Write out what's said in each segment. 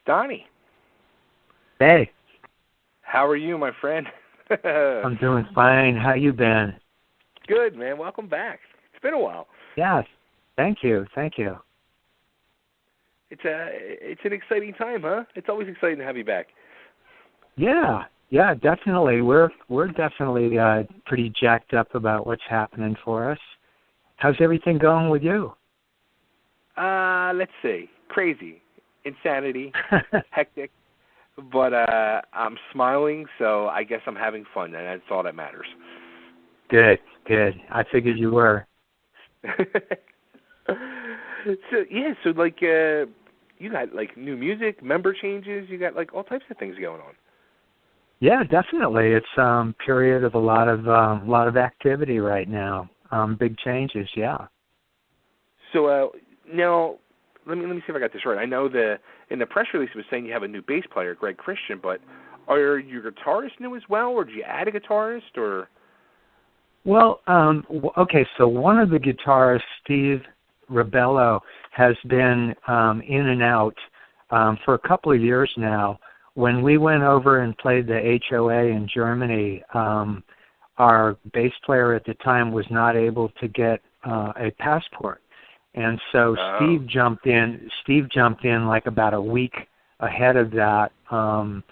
Donny. Hey. How are you, my friend? I'm doing fine. How you been? Good, man. Welcome back. It's been a while. Yes. Thank you. It's an exciting time, huh? It's always exciting to have you back. Yeah, definitely. We're definitely pretty jacked up about what's happening for us. How's everything going with you? Let's see. Crazy. Insanity. Hectic. But I'm smiling, so I guess I'm having fun, and that's all that matters. Good. I figured you were. So you got like new music, member changes, you got like all types of things going on. Yeah, definitely. It's period of a lot of activity right now. Big changes, yeah. So now let me see if I got this right. I know in the press release it was saying you have a new bass player, Greg Christian, but are your guitarists new as well, or did you add a guitarist, or? Well, okay, so one of the guitarists, Steve Ribello, has been in and out for a couple of years now. When we went over and played the HOA in Germany, our bass player at the time was not able to get a passport. And so Steve jumped in like about a week ahead of that and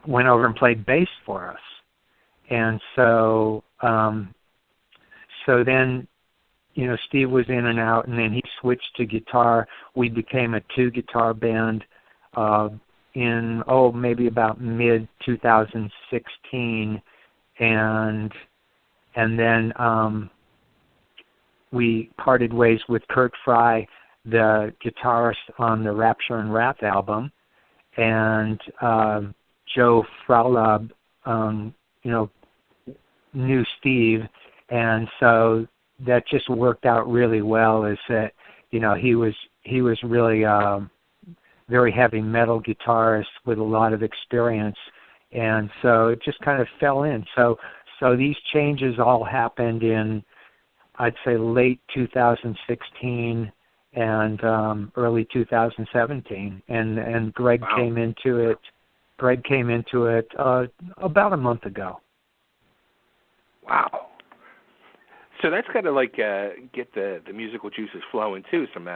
went over and played bass for us. And so then, Steve was in and out, and then he switched to guitar. We became a 2-guitar band in maybe about mid-2016, and then we parted ways with Kurt Fry, the guitarist on the Rapture and Wrath album, and Joe Fraulab, knew Steve, and so that just worked out really well. Is that he was really very heavy metal guitarist with a lot of experience, and so it just kind of fell in. So these changes all happened in, I'd say, late 2016 and early 2017, and Greg came into it. About a month ago. Wow. So that's got to get the musical juices flowing too. Some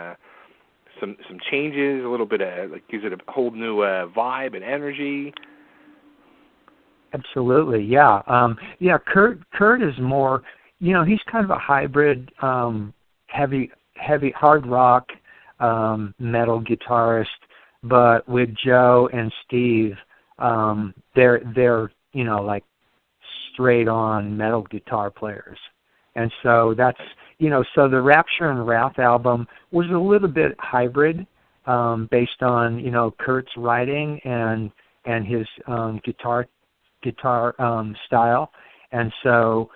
changes, a little bit of gives it a whole new vibe and energy. Absolutely, yeah. Kurt is more, he's kind of a hybrid, heavy hard rock metal guitarist, but with Joe and Steve, they're like straight on metal guitar players. And so that's, so the Rapture and Wrath album was a little bit hybrid, based on, Kurt's writing and his guitar style. And so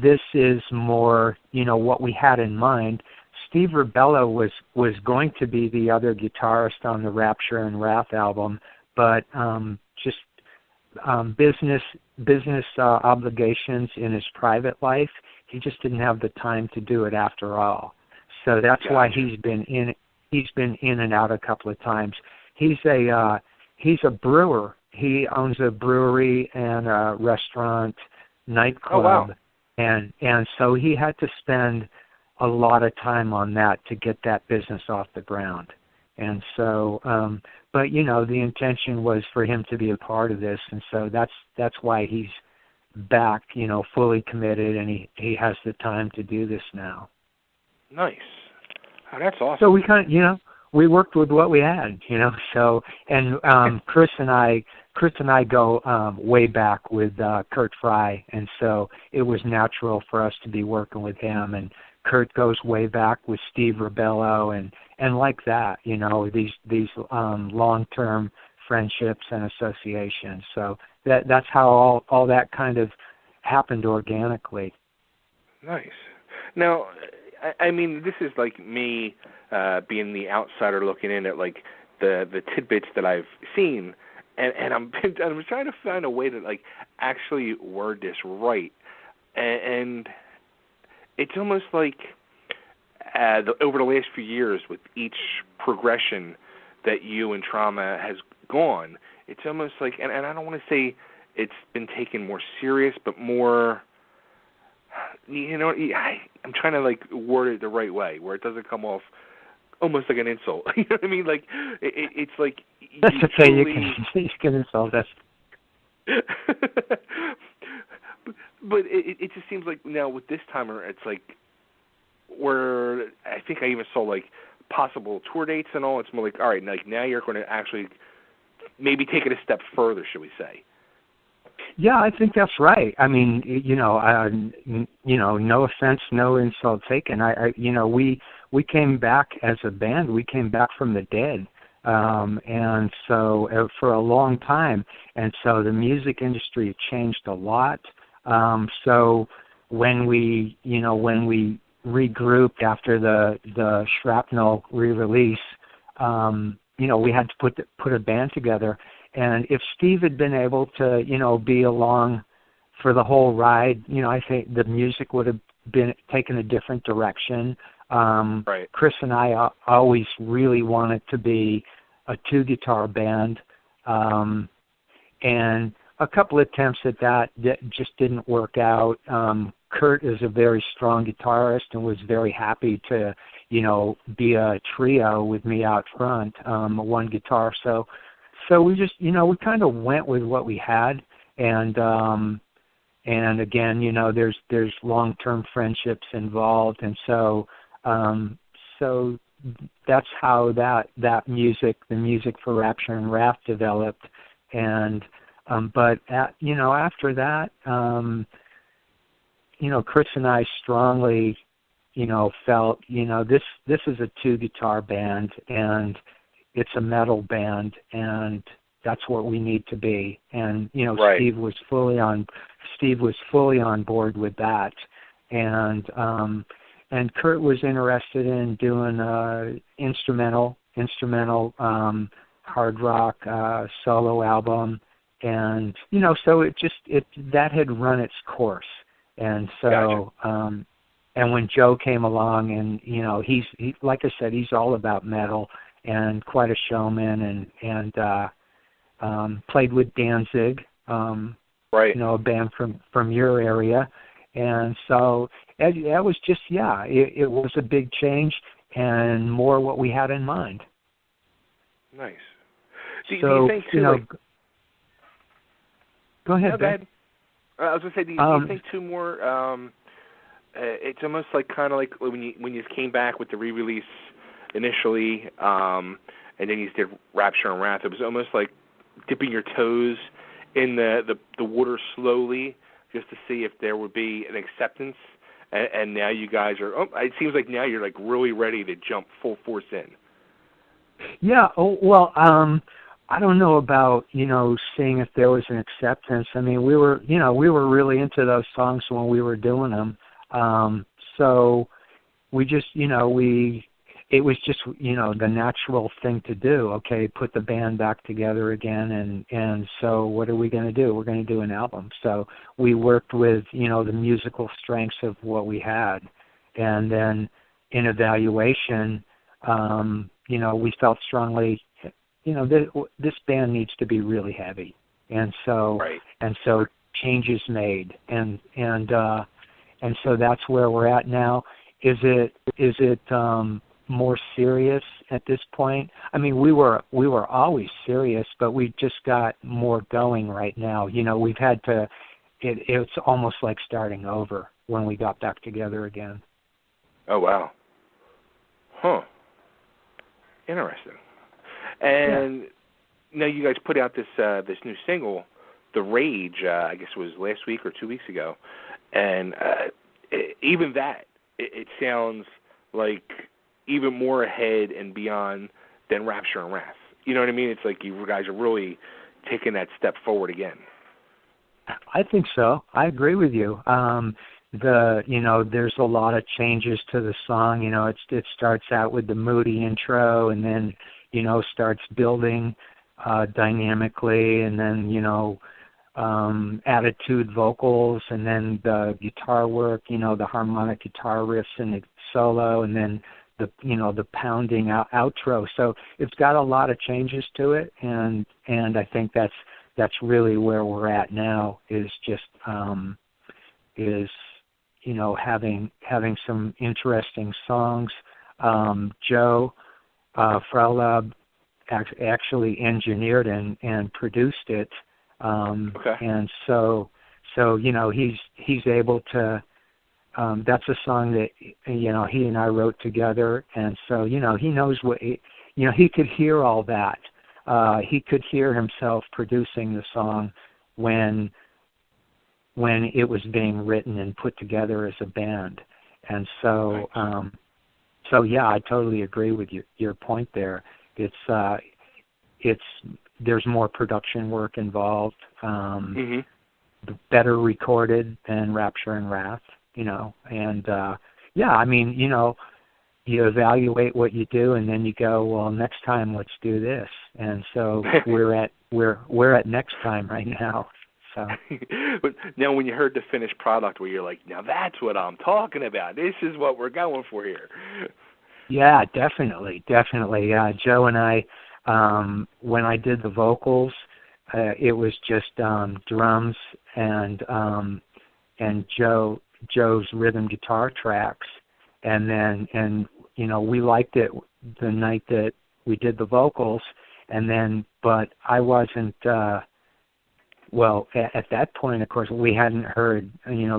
this is more, what we had in mind. Steve Ribello was going to be the other guitarist on the Rapture and Wrath album, but just business obligations in his private life, he just didn't have the time to do it after all. So that's why he's been in and out a couple of times. He's a brewer. He owns a brewery and a restaurant, nightclub, and so he had to spend a lot of time on that to get that business off the ground. And so, but the intention was for him to be a part of this, and so that's why he's back, fully committed, and he has the time to do this now. Nice. Oh, that's awesome. So we kind of, we worked with what we had, So, and Chris and I go way back with Kurt Fry, and so it was natural for us to be working with him. And Kurt goes way back with Steve Ribello, and like that, these long-term friendships and associations. So that's how all that kind of happened organically. Nice. Now, I mean, this is like me being the outsider looking in at like the tidbits that I've seen, and I'm trying to find a way to like actually word this right, and it's almost like over the last few years with each progression, that you and Trauma has gone, it's almost like, and I don't want to say it's been taken more serious, but more, you know, I'm trying to like word it the right way where it doesn't come off almost like an insult. You know what I mean? Like it's like that's okay. Truly... You can insult us. but it just seems like now with this timer, it's like where I think I even saw like possible tour dates and all. It's more like, all right, like now you're going to actually maybe take it a step further, should we say? Yeah, I think that's right. I mean, no offense, no insult taken. We came back as a band. We came back from the dead, and so for a long time. And so the music industry changed a lot. So when we regrouped after the Shrapnel re-release, we had to put a band together. And if Steve had been able to, be along for the whole ride, I think the music would have been taken a different direction. Right. Chris and I always really wanted to be a two-guitar band, and a couple attempts at that just didn't work out. Kurt is a very strong guitarist and was very happy to, be a trio with me out front, one guitar. So we just, we kind of went with what we had, and again, there's long-term friendships involved, and so that's how that music, the music for Rapture and Wrath, developed, and but after that, Chris and I strongly, felt, this is a two-guitar band, and it's a metal band, and that's what we need to be. And right. Steve was fully on board with that, and Kurt was interested in doing instrumental hard rock solo album, and so that had run its course, and so. Gotcha. And when Joe came along, and he's like I said, he's all about metal and quite a showman, and played with Danzig, right? A band from your area, and so that was just it was a big change and more what we had in mind. Nice. Do you think too? Go ahead. No, go ahead. I was going to say, do you think too more? It's almost like kind of like when you came back with the re-release initially, and then you did Rapture and Wrath. It was almost like dipping your toes in the water slowly, just to see if there would be an acceptance. And now you guys are. It seems like now you're like really ready to jump full force in. Yeah. Oh, well. I don't know about seeing if there was an acceptance. I mean, we were really into those songs when we were doing them. So we just, it was just, the natural thing to do. Okay, put the band back together again, and so what are we going to do? We're going to do an album. So we worked with, the musical strengths of what we had, and then in evaluation, we felt strongly, this band needs to be really heavy, and so right. and so changes made, and so that's where we're at now. Is it more serious at this point? I mean, we were always serious, but we just got more going right now. We've had to. It's almost like starting over when we got back together again. Oh wow. Huh. Interesting. And now you guys put out this new single, "The Rage." I guess it was last week or 2 weeks ago, and even that it sounds like even more ahead and beyond than Rapture and Wrath. You know what I mean? It's like you guys are really taking that step forward again. I think so. I agree with you. There's a lot of changes to the song. It starts out with the moody intro, and then starts building dynamically, and then attitude vocals, and then the guitar work, the harmonic guitar riffs and the solo, and then the pounding outro. So it's got a lot of changes to it, and I think that's really where we're at now, is just having some interesting songs. Joe Frolab actually engineered and produced it, and so he's able to. That's a song that he and I wrote together, and so he knows he could hear all that. He could hear himself producing the song when it was being written and put together as a band, and so yeah, I totally agree with your point there. There's more production work involved, better recorded than Rapture and Wrath, and you evaluate what you do, and then you go, well, next time let's do this, and so we're at next time right now. So but now, when you heard the finished product, where you're like, now that's what I'm talking about. This is what we're going for here. Yeah, definitely. Joe and I, when I did the vocals, it was just drums and Joe's rhythm guitar tracks, and we liked it the night that we did the vocals, but I wasn't. At that point, of course, we hadn't heard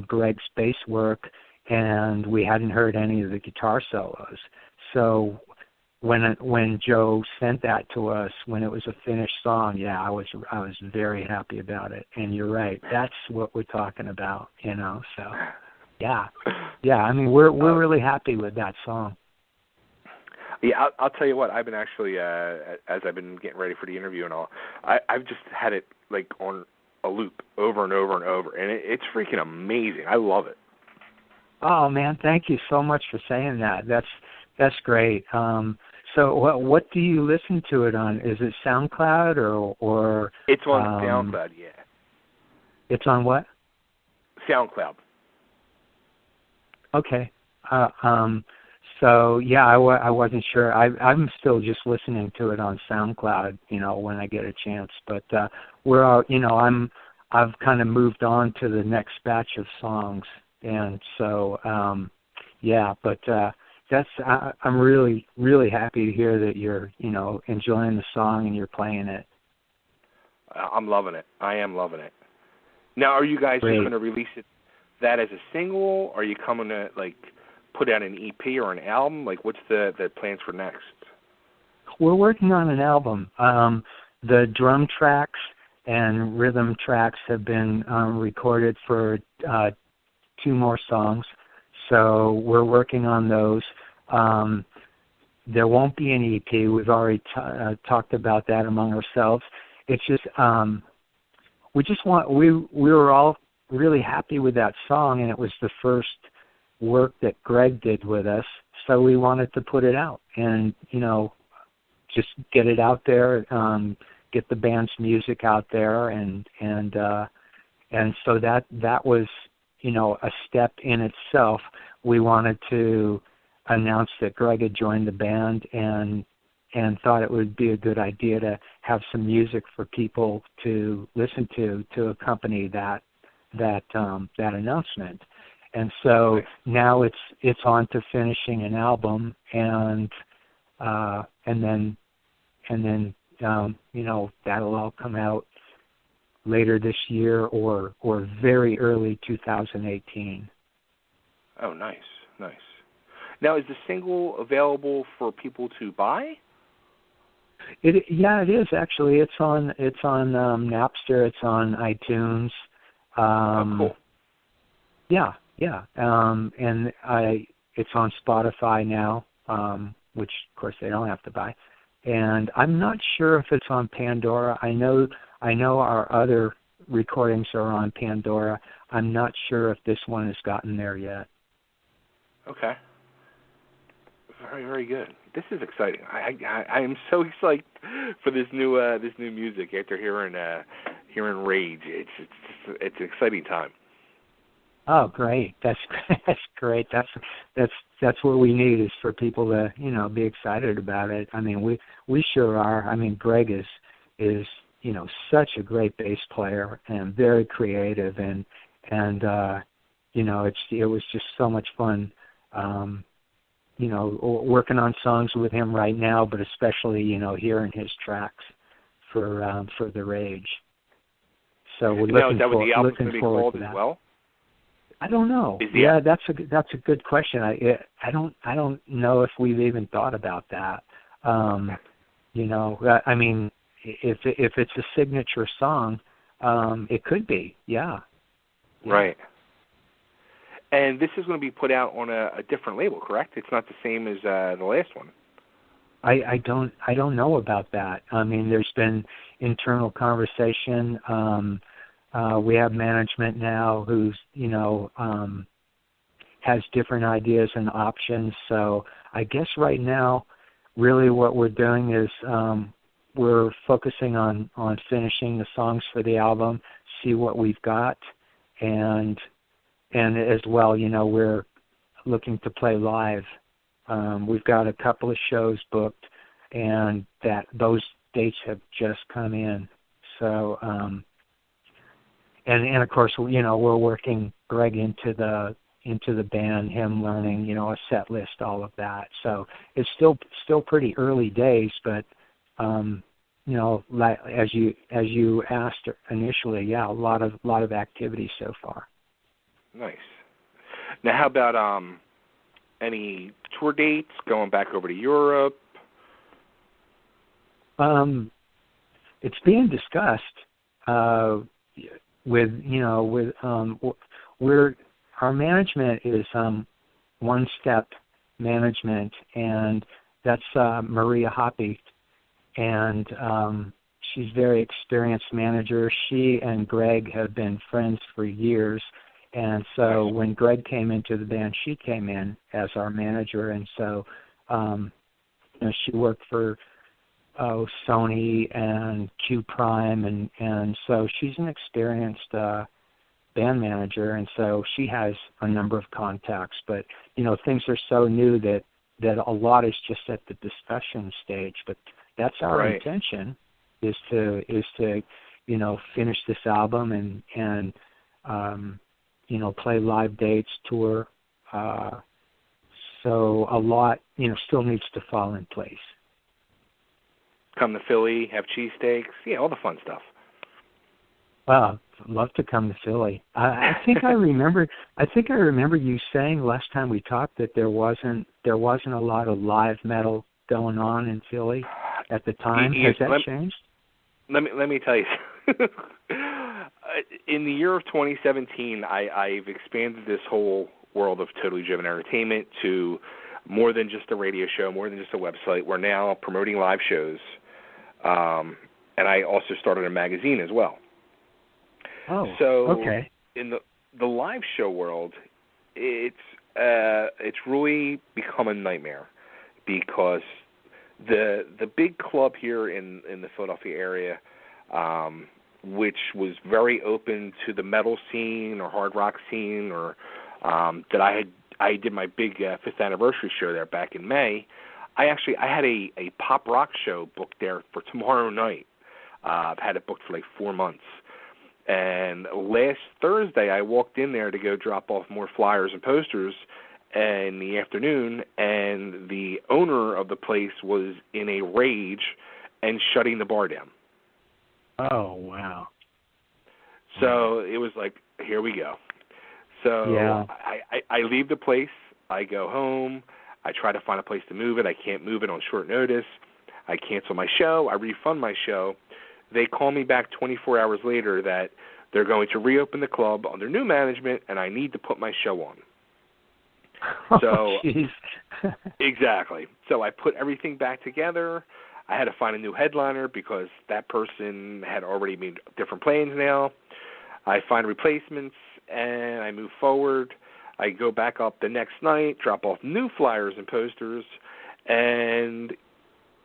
Greg's bass work, and we hadn't heard any of the guitar solos. So when Joe sent that to us, when it was a finished song, I was very happy about it. And you're right, that's what we're talking about, So yeah. I mean, we're really happy with that song. Yeah, I'll tell you what. I've been actually, as I've been getting ready for the interview and all, I've just had it like on a loop over and over and over, and it's freaking amazing. I love it. Oh man, thank you so much for saying that. That's great. So what do you listen to it on? Is it SoundCloud or? It's on SoundCloud. Yeah. It's on what? SoundCloud. Okay. So yeah, I wasn't sure. I'm still just listening to it on SoundCloud, when I get a chance. But I've kind of moved on to the next batch of songs, and so But I'm really, really happy to hear that you're enjoying the song and you're playing it. I'm loving it. I am loving it. Now, are you guys just going to release that as a single? Or are you coming to put out an EP or an album? What's the plans for next? We're working on an album. The drum tracks and rhythm tracks have been recorded for 2 more songs, so we're working on those. There won't be an EP. We've already talked about that among ourselves. It's just we were all really happy with that song, and it was the first work that Greg did with us, so we wanted to put it out and just get it out there, get the band's music out there, and so that was a step in itself. We wanted to announce that Greg had joined the band and thought it would be a good idea to have some music for people to listen to accompany that announcement. And so now it's on to finishing an album, and then that'll all come out later this year or very early 2018. Oh, nice. Now, is the single available for people to buy? It is actually. It's on Napster. It's on iTunes. Cool. Yeah. And it's on Spotify now, which of course they don't have to buy. And I'm not sure if it's on Pandora. I know our other recordings are on Pandora. I'm not sure if this one has gotten there yet. Okay. Very, very good. This is exciting. I am so excited for this new music after hearing Rage. It's an exciting time. Oh, great! That's that's great. That's what we need, is for people to be excited about it. I mean, we sure are. I mean, Greg is such a great bass player and very creative, and it was just so much fun. Working on songs with him right now, but especially hearing his tracks for the Rage. So we're looking forward to that. As well? I don't know. Yeah, that's a good question. I don't know if we've even thought about that. I mean, if it's a signature song, it could be. Yeah. Right. And this is going to be put out on a different label, correct? It's not the same as the last one. I don't know about that. I mean, there's been internal conversation. We have management now who's has different ideas and options. So I guess right now, really what we're doing is we're focusing on finishing the songs for the album, see what we've got, and as well, we're looking to play live. We've got a couple of shows booked, and those dates have just come in. So, and of course, we're working Greg into the band, him learning, a set list, all of that. So it's still pretty early days, but like as you asked initially, yeah, a lot of activity so far. Nice. Now, how about any tour dates going back over to Europe? It's being discussed with our management is One Step Management, and that's Maria Hoppe, and she's a very experienced manager. She and Greg have been friends for years. And so when Greg came into the band, she came in as our manager, and so she worked for Sony and Q Prime, and so she's an experienced band manager, and so she has a number of contacts. But things are so new that a lot is just at the discussion stage. But that's our intention, is to finish this album and play live dates, tour. So a lot, still needs to fall in place. Come to Philly, have cheesesteaks, all the fun stuff. Well, I'd love to come to Philly. I think I remember you saying last time we talked that there wasn't a lot of live metal going on in Philly at the time. Has that changed? Let me tell you. In the year of 2017, I've expanded this whole world of Totally Driven Entertainment to more than just a radio show, more than just a website. We're now promoting live shows, and I also started a magazine as well. Oh, so okay. In the live show world, it's really become a nightmare, because the big club here in the Philadelphia area, which was very open to the metal scene or hard rock scene, or that I did my big 5th anniversary show there back in May. I had a pop rock show booked there for tomorrow night. I've had it booked for like 4 months. And last Thursday, I walked in there to go drop off more flyers and posters in the afternoon, and the owner of the place was in a rage and shutting the bar down. Oh, wow. So it was like, here we go. So yeah. I leave the place, I go home, I try to find a place to move it. I can't move it on short notice. I cancel my show, I refund my show. They call me back 24 hours later that they're going to reopen the club under new management, and I need to put my show on. So exactly. So I put everything back together. I had to find a new headliner because that person had already made different plans now. I find replacements, and I move forward. I go back up the next night, drop off new flyers and posters, and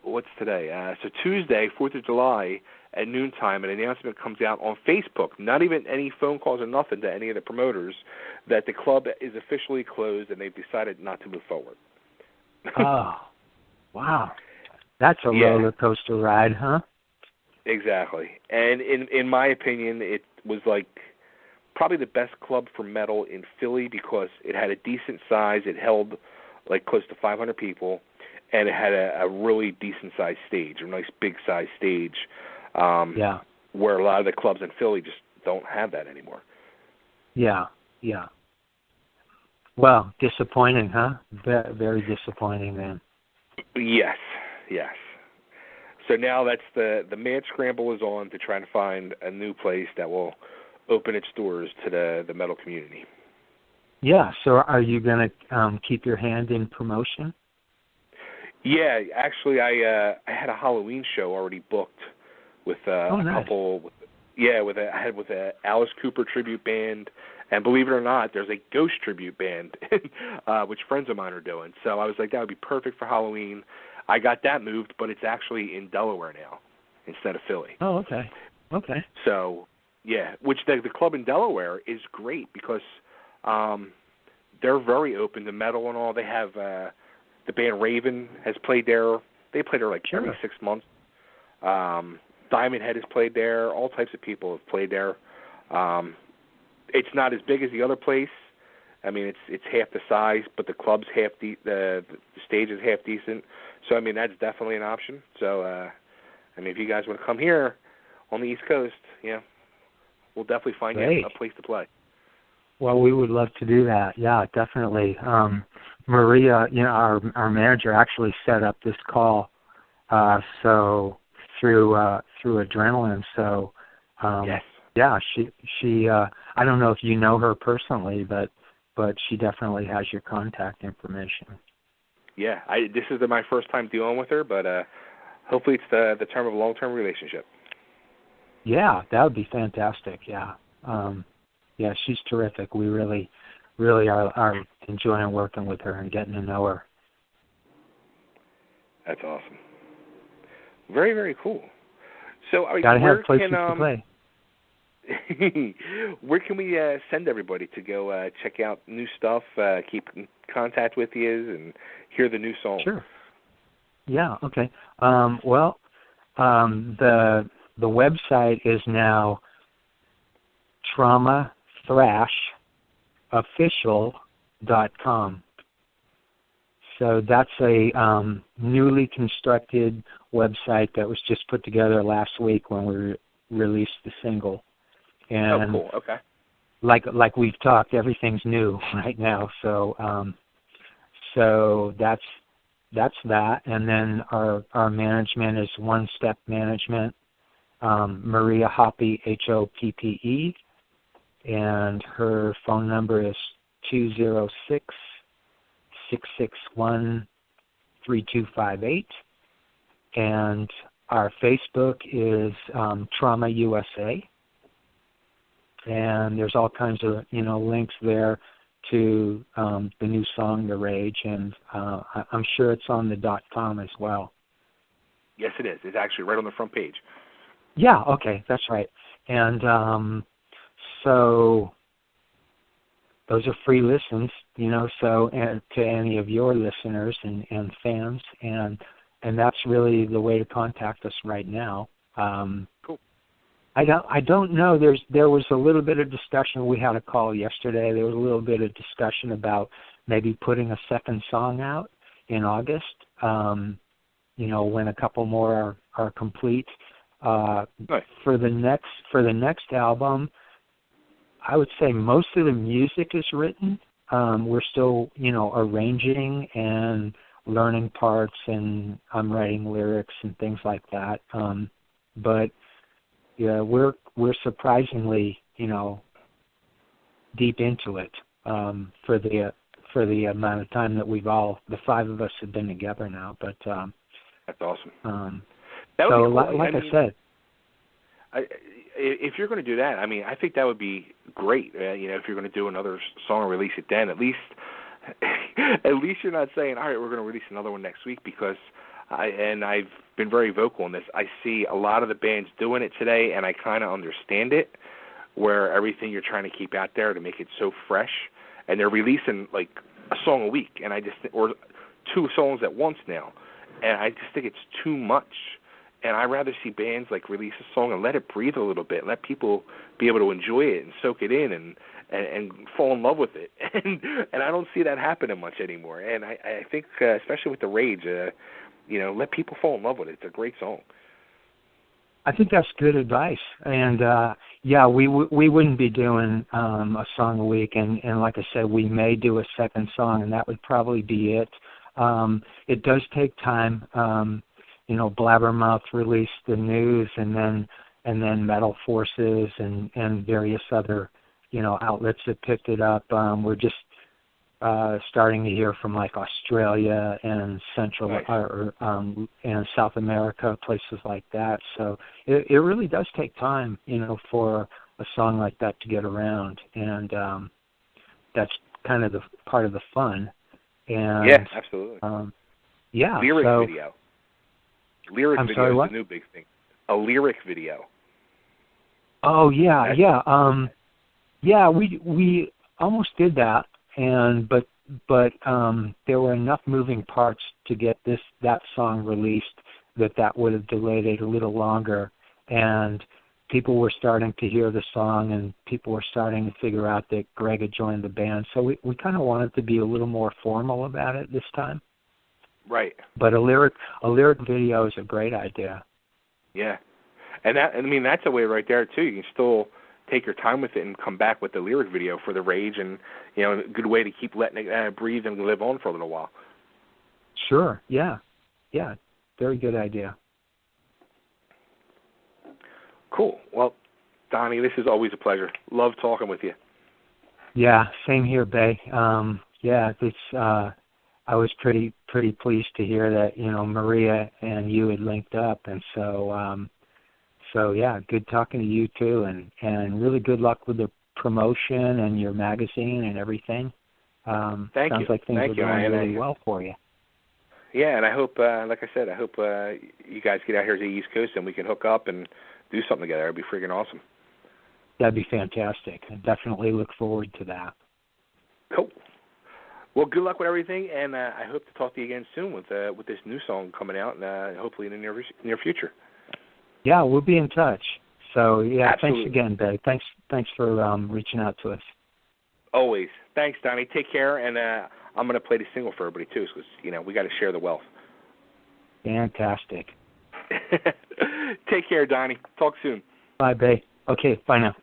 what's today? So Tuesday, 4th of July, at noontime, an announcement comes out on Facebook, not even any phone calls or nothing to any of the promoters, that the club is officially closed and they've decided not to move forward. Oh, wow. That's a roller coaster ride, huh? Exactly. And in my opinion, it was like probably the best club for metal in Philly because it had a decent size. It held like close to 500 people, and it had a really decent sized stage, a nice big sized stage. Where a lot of the clubs in Philly just don't have that anymore. Yeah. Well, disappointing, huh? Very disappointing then. Yes. So now that's the mad scramble is on to try to find a new place that will open its doors to the metal community. Yeah, so are you going to keep your hand in promotion? Yeah, actually I had a Halloween show already booked with a couple. With a Alice Cooper tribute band, and believe it or not, there's a Ghost tribute band, which friends of mine are doing. So I was like, that would be perfect for Halloween. I got that moved, but it's actually in Delaware now instead of Philly. Oh, okay. So, yeah, which the club in Delaware is great because they're very open to metal and all. They have the band Raven has played there. They play there like every 6 months. Diamond Head has played there. All types of people have played there. It's not as big as the other place. I mean, it's half the size, but the club's half the stage is half decent. So I mean, that's definitely an option. So I mean, if you guys want to come here on the East Coast, we'll definitely find you a place to play. Well, we would love to do that. Yeah, definitely. Maria, our manager actually set up this call. So through Adrenaline. So she I don't know if you know her personally, but she definitely has your contact information. Yeah, this is my first time dealing with her, but hopefully it's the term of a long-term relationship. Yeah, that would be fantastic. Yeah, she's terrific. We really are enjoying working with her and getting to know her. That's awesome. Very, very cool. So, gotta have places to play. Where can we send everybody to go check out new stuff, keep in contact with you, and hear the new songs? Sure. Yeah. Okay. The website is now traumathrashofficial.com. So that's a newly constructed website that was just put together last week when we released the single. And cool. Okay. Like we've talked, everything's new right now. So that's that. And then our management is One Step Management. Maria Hoppe, Hoppe, and her phone number is 206-661-3258, and our Facebook is Trauma USA, and there's all kinds of links there to the new song The Rage, and I'm sure it's on the .com as well. Yes, it is. It's actually right on the front page. Yeah, okay, that's right. And so those are free listens, so and to any of your listeners and fans, and that's really the way to contact us right now. Cool. I don't know. There was a little bit of discussion. We had a call yesterday. There was a little bit of discussion about maybe putting a second song out in August. When a couple more are complete. Nice. For the next album, I would say most of the music is written. We're still, arranging and learning parts, and I'm writing lyrics and things like that. But yeah, we're surprisingly, deep into it for the amount of time that the five of us have been together now. But that's awesome. That would be cool. I said, if you're going to do that, I mean, I think that would be great. If you're going to do another song and release it then, at least you're not saying, all right, we're going to release another one next week, because and I've been very vocal in this. I see a lot of the bands doing it today, and I kind of understand it, where everything you're trying to keep out there to make it so fresh, and they're releasing like a song a week, and or 2 songs at once now, and I just think it's too much. And I'd rather see bands like release a song and let it breathe a little bit, let people be able to enjoy it and soak it in and fall in love with it. And I don't see that happening much anymore. And I think, especially with the Rage, let people fall in love with it. It's a great song. I think that's good advice. And we wouldn't be doing a song a week. And like I said, we may do a second song, and that would probably be it. It does take time. Blabbermouth released the news, and then Metal Forces and various other outlets that picked it up. We're just starting to hear from like Australia and Central and South America, places like that. So it really does take time, for a song like that to get around, and that's kind of the part of the fun. And yeah, absolutely. Lyric video. Lyric video is the new big thing. A lyric video. Oh yeah, we almost did that, but there were enough moving parts to get that song released that would have delayed it a little longer, and people were starting to hear the song, and people were starting to figure out that Greg had joined the band. So we kind of wanted to be a little more formal about it this time. Right. But a lyric video is a great idea. Yeah. And that's a way right there too. You can still take your time with it and come back with the lyric video for the Rage, and a good way to keep letting it breathe and live on for a little while. Sure. Yeah. Very good idea. Cool. Well, Donny, this is always a pleasure. Love talking with you. Yeah, same here, Bay. I was pretty pleased to hear that Maria and you had linked up, and so good talking to you too, and really good luck with the promotion and your magazine and everything. Thank sounds you. like things Thank are you. going really well for you. Yeah, and I hope, like I said, you guys get out here to the East Coast and we can hook up and do something together. It'd be freaking awesome. That'd be fantastic. I definitely look forward to that. Cool. Well, good luck with everything, and I hope to talk to you again soon with this new song coming out, and hopefully in the near future. Yeah, we'll be in touch. So, yeah, absolutely. Thanks again, Dave. Thanks for reaching out to us. Always. Thanks, Donny. Take care, and I'm going to play the single for everybody, too, because, we got to share the wealth. Fantastic. Take care, Donny. Talk soon. Bye, Bay. Okay, bye now.